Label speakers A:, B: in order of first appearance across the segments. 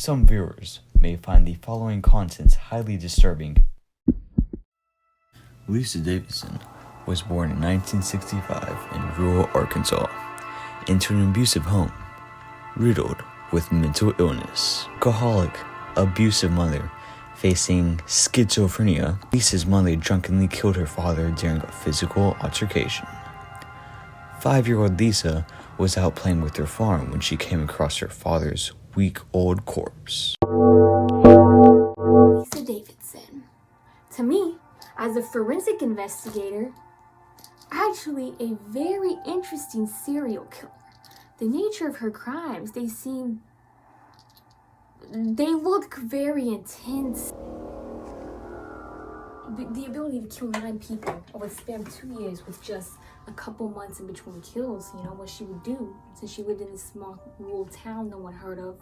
A: Some viewers may find the following contents highly disturbing. Lisa Davidson was born in 1965 in rural Arkansas into an abusive home, riddled with mental illness. Alcoholic, abusive mother facing schizophrenia, Lisa's mother drunkenly killed her father during a physical altercation. 5-year-old Lisa was out playing with her farm when she came across her father's week-old corpse.
B: Lisa Davidson. To me, as a forensic investigator, actually a very interesting serial killer. The nature of her crimes, they look very intense. The ability to kill 9 people over the span of 2 years with just a couple months in between kills, what she would do, since she lived in this small rural town no one heard of.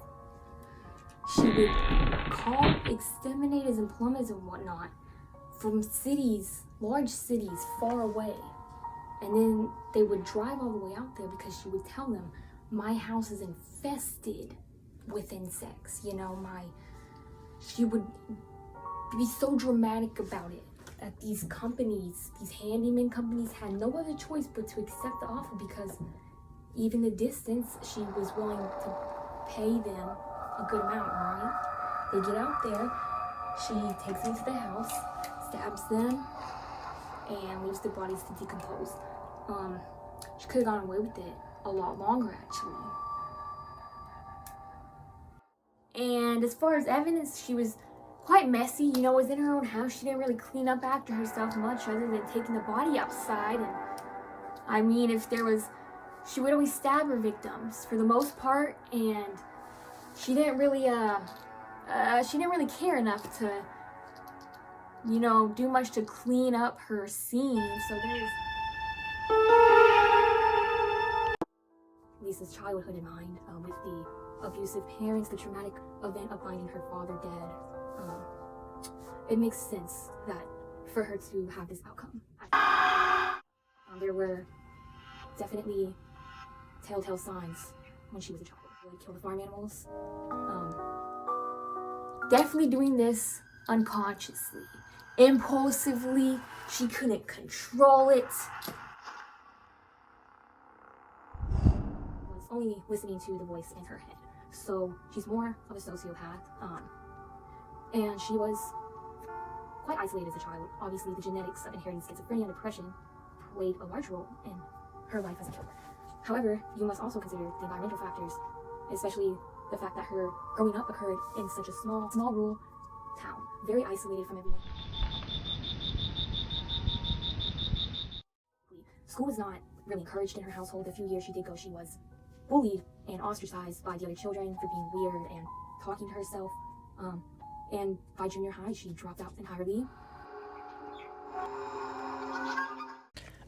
B: She would call exterminators and plumbers and whatnot from cities, large cities, far away. And then they would drive all the way out there because she would tell them, my house is infested with insects, she would be so dramatic about it that these companies, these handyman companies, had no other choice but to accept the offer because even the distance, she was willing to pay them a good amount, right? They get out there, she takes them to the house, stabs them, and leaves their bodies to decompose. She could have gone away with it a lot longer, actually. And as far as evidence, she was quite messy, was in her own house. She didn't really clean up after herself much other than taking the body outside. And she would always stab her victims for the most part, and she didn't really care enough to, do much to clean up her scene. So there's Lisa's childhood in mind, with the abusive parents, the traumatic event of finding her father dead. It makes sense that for her to have this outcome. There were definitely telltale signs when she was a child. Really kill the farm animals. Definitely doing this unconsciously, impulsively. She couldn't control it. Was only listening to the voice in her head. So she's more of a sociopath. And she was quite isolated as a child. Obviously, the genetics of inheriting schizophrenia and depression played a large role in her life as a killer. However, you must also consider the environmental factors, especially the fact that her growing up occurred in such a small rural town, very isolated from everyone. School was not really encouraged in her household. The few years she did go, she was bullied and ostracized by the other children for being weird and talking to herself. And by junior high, she dropped out entirely.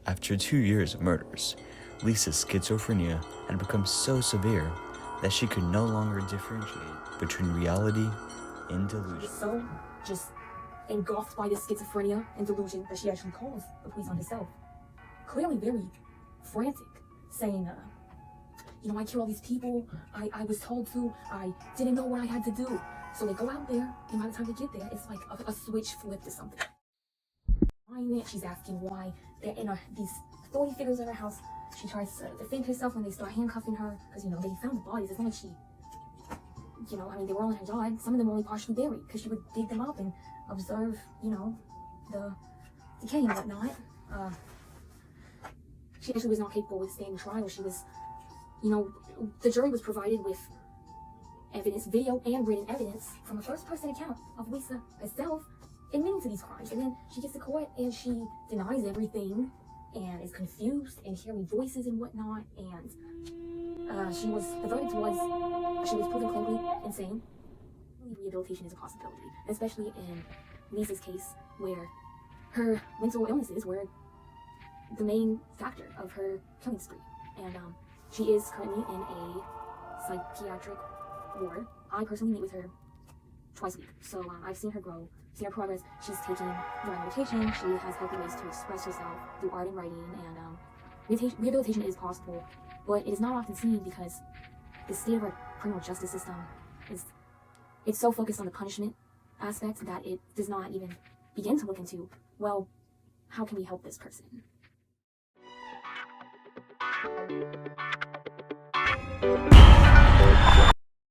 A: After 2 years of murders, Lisa's schizophrenia had become so severe that she could no longer differentiate between reality and delusion.
B: She was so just engulfed by this schizophrenia and delusion that she actually calls the police on herself. Clearly very frantic, saying, I killed all these people, I was told to, I didn't know what I had to do. So they go out there, and by the time they get there, it's like a switch flipped to something. She's asking why they're in these authority figures in her house. She tries to defend herself when they start handcuffing her, because, they found the bodies. It's not like she, they were all in her yard. Some of them were only partially buried, because she would dig them up and observe, the decay and whatnot. She actually was not capable of standing trial. She was, the jury was provided with evidence, video and written evidence from a first-person account of Lisa herself admitting to these crimes. And then she gets to court and she denies everything and is confused and hearing voices and whatnot. And the verdict was she was proven clinically insane. Rehabilitation is a possibility, especially in Lisa's case where her mental illnesses were the main factor of her killing spree. And she is currently in a psychiatric ward. I personally meet with her twice a week, so I've seen her grow, seen her progress. She's taking the right medication. She has healthy ways to express herself through art and writing, and rehabilitation is possible, but it is not often seen because the state of our criminal justice system is it's so focused on the punishment aspect that it does not even begin to look into, well, how can we help this person?